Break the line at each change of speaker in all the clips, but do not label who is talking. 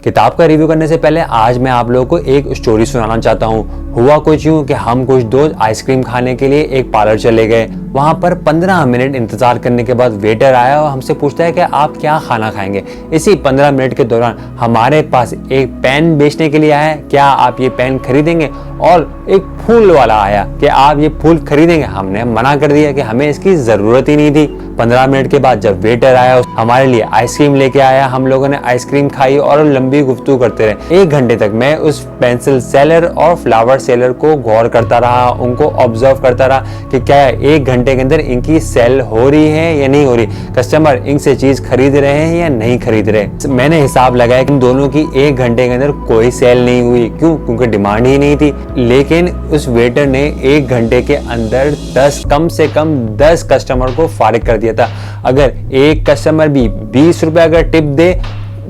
किताब का रिव्यू करने से पहले आज मैं आप लोगों को एक स्टोरी सुनाना चाहता हूँ। हुआ कुछ यूं कि हम कुछ दोस्त आइसक्रीम खाने के लिए एक पार्लर चले गए। वहां पर 15 मिनट इंतजार करने के बाद वेटर आया और हमसे पूछता है कि आप क्या खाना खाएंगे। इसी 15 मिनट के दौरान हमारे पास एक पेन बेचने के लिए आया है, क्या आप ये पेन खरीदेंगे, और एक फूल वाला आया कि आप ये फूल खरीदेंगे। हमने मना कर दिया कि हमें इसकी जरूरत ही नहीं थी। 15 मिनट के बाद जब वेटर आया हमारे लिए आइसक्रीम लेके आया, हम लोगों ने आइसक्रीम खाई और लंबी गुफ्तगू करते रहे। 1 घंटे तक मैं उस पेंसिल सेलर और फ्लावर सेलर को गौर करता रहा, उनको ऑब्जर्व करता रहा कि क्या 1 घंटे के अंदर इनकी सेल हो रही है या नहीं हो रही, कस्टमर इनसे चीज खरीद रहे हैं या नहीं खरीद रहे। मैंने हिसाब लगाया कि इन दोनों की 1 घंटे के अंदर कोई सेल नहीं हुई। क्यों? क्योंकि डिमांड ही नहीं थी। लेकिन उस वेटर ने 1 घंटे के अंदर कम से कम 10 कस्टमर को फारिग कर दिया था। अगर एक कस्टमर भी 20 रुपए अगर टिप दे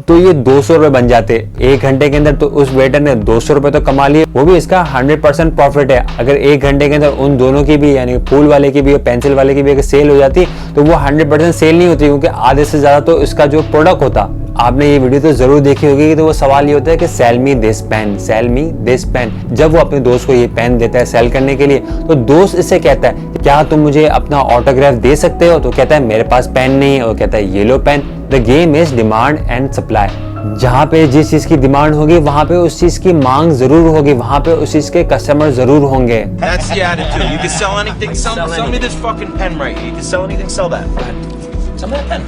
तो ये 200 रुपए बन जाते 1 घंटे के अंदर। तो उस वेटर ने 200 रुपए तो कमा लिए, वो भी इसका 100% प्रॉफिट है। अगर 1 घंटे के अंदर उन दोनों की भी, यानी फूल वाले की भी और पेंसिल वाले की भी अगर सेल हो जाती तो वो 100% सेल नहीं होती, क्योंकि आधे से ज्यादा तो इसका जो प्रोडक्ट होता। आपने ये वीडियो तो जरूर देखी होगी। तो वो सवाल ये होता है कि sell me this pen, sell me this pen. जब वो अपने दोस्त को ये पेन देता है सेल करने के लिए, तो दोस्त इससे कहता है क्या तुम मुझे अपना ऑटोग्राफ दे सकते हो? तो कहता है मेरे पास पेन नहीं है। और कहता है ये लो pen. The game is demand and supply. जहाँ पे जिस चीज की डिमांड होगी वहां पे उस चीज की मांग जरूर होगी, वहां पे उस चीज के कस्टमर जरूर होंगे।
That's the attitude. You can sell anything. Sell me this fucking pen right here. You can sell anything. Sell that. Sell me that pen.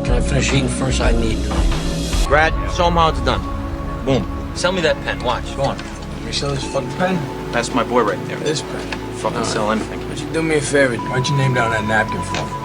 Can I finish eating first? I need.
Brad, show him how it's done. Boom. Sell me that pen. Watch. Go on.
Let me sell this fucking pen.
That's my boy right there.
This pen.
Fucking sell anything.
Would you do me a favor? Why don't you name down that napkin for me?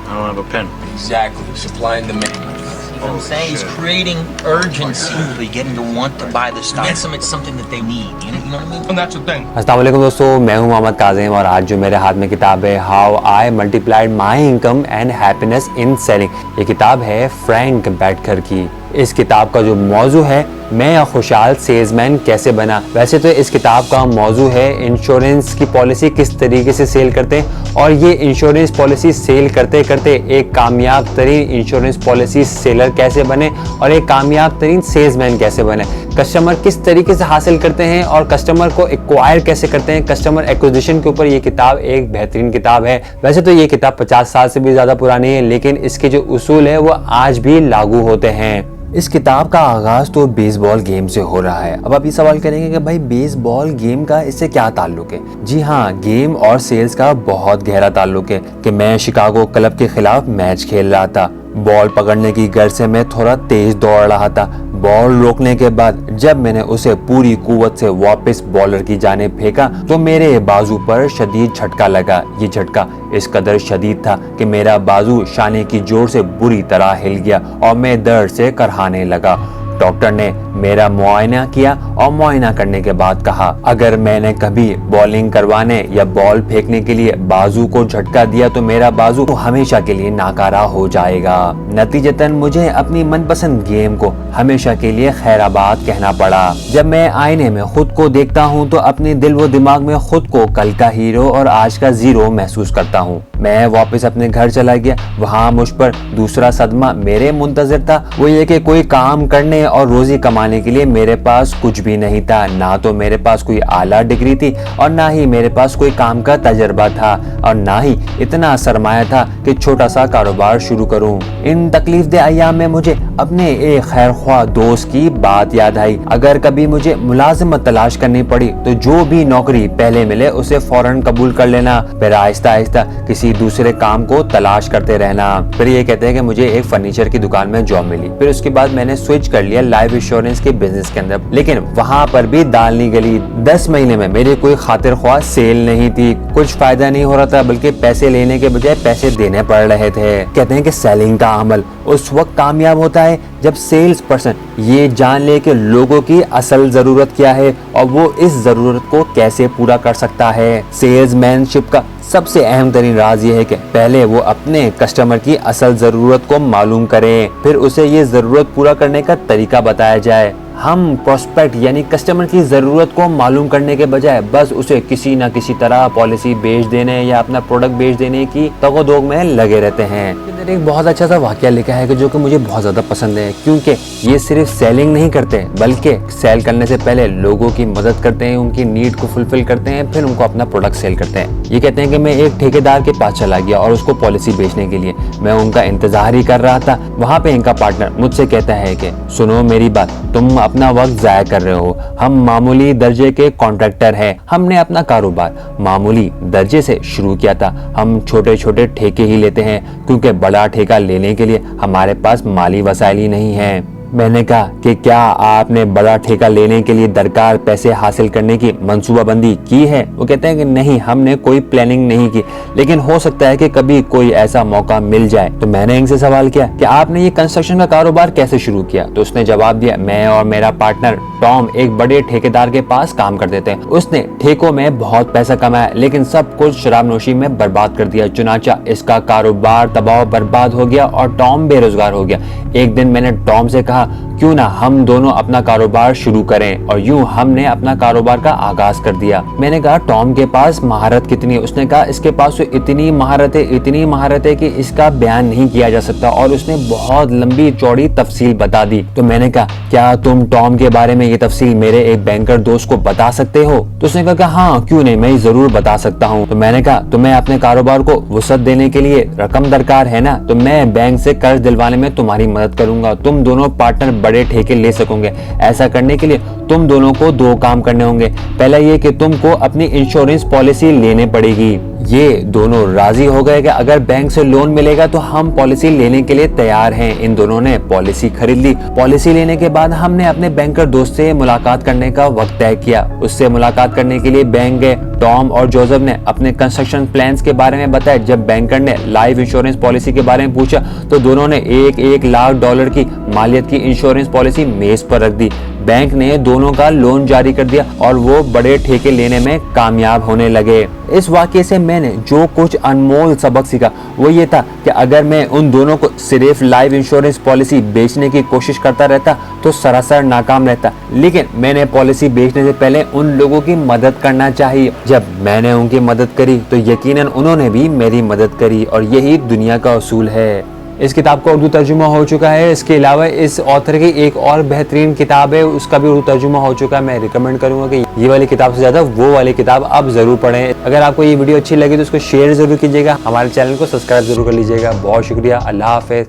I don't have a pen.
Exactly. Supply and demand.
You know what I'm saying? He's creating urgency. They get them to want to buy the stuff. Convince them it's something that they need. You know what I mean?
And that's the thing.
अस्सलाम वालेकुम दोस्तों, मैं हूं मोहम्मद काज़िम और आज जो मेरे हाथ में किताब है how I multiplied my income and happiness in selling. ये किताब है फ्रैंक बेटकर की। इस किताब का जो मौजू है मैं खुशहाल सेल्समैन कैसे बना। वैसे तो इस किताब का मौजू है इंश्योरेंस की पॉलिसी किस तरीके से सेल करते हैं, और ये इंश्योरेंस पॉलिसी सेल करते करते एक कामयाब तरीन इंश्योरेंस पॉलिसी सेलर कैसे बने और एक कामयाब तरीन सेल्समैन कैसे बने, कस्टमर किस तरीके से हासिल करते हैं और कस्टमर को एक्वायर कैसे करते हैं। कस्टमर एक्विजिशन के ऊपर ये किताब एक बेहतरीन किताब है। वैसे तो ये किताब 50 साल से भी ज्यादा पुरानी है, लेकिन इसके जो उसूल है वो आज भी लागू होते हैं। इस किताब का आगाज तो बेसबॉल गेम से हो रहा है। अब आप ये सवाल करेंगे कि भाई बेसबॉल गेम का इससे क्या ताल्लुक है। जी हाँ, गेम और सेल्स का बहुत गहरा ताल्लुक है। कि मैं शिकागो क्लब के खिलाफ मैच खेल रहा था, बॉल पकड़ने की गर्ज से मैं थोड़ा तेज दौड़ रहा था। बॉल रोकने के बाद जब मैंने उसे पूरी कुव्वत से वापस बॉलर की जानिब फेंका तो मेरे बाजू पर शदीद झटका लगा। ये झटका इस कदर शदीद था कि मेरा बाजू शाने की जोर से बुरी तरह हिल गया और मैं दर्द से करहाने लगा। डॉक्टर ने मेरा मुआयना किया और मुआयना करने के बाद कहा अगर मैंने कभी बॉलिंग करवाने या बॉल फेंकने के लिए बाजू को झटका दिया तो मेरा बाजू तो हमेशा के लिए नाकारा हो जाएगा। नतीजतन मुझे अपनी मनपसंद गेम को हमेशा के लिए खैराबाद कहना पड़ा। जब मैं आईने में खुद को देखता हूँ तो अपने दिल व दिमाग में खुद को कल का हीरो और आज का जीरो महसूस करता हूँ। मैं वापस अपने घर चला गया। वहाँ मुझ पर दूसरा सदमा मेरे मुंतजर था। वो ये कि कोई काम करने और रोजी कमाने के लिए मेरे पास कुछ भी नहीं था। ना तो मेरे पास कोई आला डिग्री थी और ना ही मेरे पास कोई काम का तजर्बा था और ना ही इतना सरमाया था कि छोटा सा कारोबार शुरू करूं। इन तकलीफदेह अय्याम में मुझे अपने एक खैरख्वाह दोस्त की बात याद आई। अगर कभी मुझे मुलाजिमत तलाश करनी पड़ी तो जो भी नौकरी पहले मिले उसे फौरन कबूल कर लेना, फिर आहिस्ता आहिस्ता किसी दूसरे काम को तलाश करते रहना। फिर ये कहते हैं कि मुझे एक फर्नीचर की दुकान में जॉब मिली। फिर उसके बाद मैंने स्विच कर लिया लाइफ इंश्योरेंस के बिजनेस के अंदर, लेकिन वहाँ पर भी दाल नहीं गली। 10 महीने में मेरी कोई खातिर ख्वाह सेल नहीं थी। कुछ फायदा नहीं हो रहा था, बल्कि पैसे लेने के बजाय पैसे देने पड़ रहे थे। कहते हैं कि सेलिंग का अमल उस वक्त कामयाब होता है जब सेल्स पर्सन ये जान ले कि लोगों की असल जरूरत क्या है और वो इस जरूरत को कैसे पूरा कर सकता है। सेल्समैनशिप का सबसे अहम तरीन राज ये है कि पहले वो अपने कस्टमर की असल जरूरत को मालूम करें, फिर उसे ये जरूरत पूरा करने का तरीका बताया जाए। हम प्रोस्पेक्ट यानी कस्टमर की ज़रूरत को मालूम करने के बजाय बस उसे किसी न किसी तरह पॉलिसी बेच देने या अपना प्रोडक्ट बेच देने की तगोदोग में लगे रहते हैं। इधर एक बहुत अच्छा सा वाकया लिखा है कि जो कि मुझे बहुत ज़्यादा पसंद है, क्योंकि ये सिर्फ सेलिंग नहीं करते बल्कि सेल करने से पहले लोगों की मदद करते हैं, उनकी नीड को फुलफिल करते हैं, फिर उनको अपना प्रोडक्ट सेल करते हैं। ये कहते हैं कि मैं एक ठेकेदार के पास चला गया और उसको पॉलिसी बेचने के लिए मैं उनका इंतजार ही कर रहा था। वहाँ पे इनका पार्टनर मुझसे कहता है कि सुनो मेरी बात, तुम अपना वक्त जाया कर रहे हो, हम मामूली दर्जे के कॉन्ट्रैक्टर हैं, हमने अपना कारोबार मामूली दर्जे से शुरू किया था, हम छोटे छोटे ठेके ही लेते हैं क्योंकि बड़ा ठेका लेने के लिए हमारे पास माली वसाइल ही नहीं है। मैंने कहा कि क्या आपने बड़ा ठेका लेने के लिए दरकार पैसे हासिल करने की मंसूबाबंदी की है? वो कहते हैं कि नहीं, हमने कोई प्लानिंग नहीं की, लेकिन हो सकता है कि कभी कोई ऐसा मौका मिल जाए। तो मैंने इनसे सवाल किया कि आपने ये कंस्ट्रक्शन का कारोबार कैसे शुरू किया? तो उसने जवाब दिया, मैं और मेरा पार्टनर टॉम एक बड़े ठेकेदार के पास काम करते थे। उसने ठेकों में बहुत पैसा कमाया लेकिन सब कुछ शराबनोशी में बर्बाद कर दिया। चुनाचा इसका कारोबार तबाह बर्बाद हो गया और टॉम बेरोजगार हो गया। एक दिन मैंने टॉम से कहा क्यों ना हम दोनों अपना कारोबार शुरू करें, और यूं हमने अपना कारोबार का आगाज कर दिया। मैंने कहा टॉम के पास महारत कितनी है? उसने कहा इसके पास तो इतनी महारत है कि इसका बयान नहीं किया जा सकता, और उसने बहुत लंबी चौड़ी तफसील बता दी। तो मैंने कहा क्या तुम टॉम के बारे में ये तफसील मेरे एक बैंकर दोस्त को बता सकते हो? तो उसने कहा हाँ क्यों नहीं, मैं जरूर बता सकता हूँ। तो मैंने कहा तुम्हें अपने कारोबार को वसअत देने के लिए रकम दरकार है ना, तो मैं बैंक से कर्ज दिलवाने में तुम्हारी मदद करूंगा, तुम दोनों पार्टनर बड़े ठेके ले सकोगे। ऐसा करने के लिए तुम दोनों को दो काम करने होंगे। पहला ये कि तुमको अपनी इंश्योरेंस पॉलिसी लेने पड़ेगी। ये दोनों राजी हो गए कि अगर बैंक से लोन मिलेगा तो हम पॉलिसी लेने के लिए तैयार हैं। इन दोनों ने पॉलिसी खरीद ली। पॉलिसी लेने के बाद हमने अपने बैंकर दोस्त से मुलाकात करने का वक्त तय किया। उससे मुलाकात करने के लिए बैंक गए। टॉम और जोसेफ ने अपने कंस्ट्रक्शन प्लान्स के बारे में बताया। जब बैंकर ने लाइफ इंश्योरेंस पॉलिसी के बारे में पूछा तो दोनों ने $1 लाख की मालियत की इंश्योरेंस पॉलिसी मेज पर रख दी। बैंक ने दोनों का लोन जारी कर दिया और वो बड़े ठेके लेने में कामयाब होने लगे। इस वाकये से मैंने जो कुछ अनमोल सबक सीखा वो ये था कि अगर मैं उन दोनों को सिर्फ लाइफ इंश्योरेंस पॉलिसी बेचने की कोशिश करता रहता तो सरासर नाकाम रहता, लेकिन मैंने पॉलिसी बेचने से पहले उन लोगों की मदद करना चाहिए। जब मैंने उनकी मदद करी तो यकीनन उन्होंने भी मेरी मदद करी, और यही दुनिया का उसूल है। इस किताब का उर्दू तर्जुमा हो चुका है। इसके अलावा इस ऑथर की एक और बेहतरीन किताब है, उसका भी उर्दू तर्जुमा हो चुका है। मैं रिकमेंड करूंगा कि ये वाली किताब से ज्यादा वो वाली किताब आप जरूर पढ़ें। अगर आपको ये वीडियो अच्छी लगी तो उसको शेयर जरूर कीजिएगा, हमारे चैनल को सब्सक्राइब जरूर कर लीजिएगा। बहुत शुक्रिया, अल्लाह हाफिज।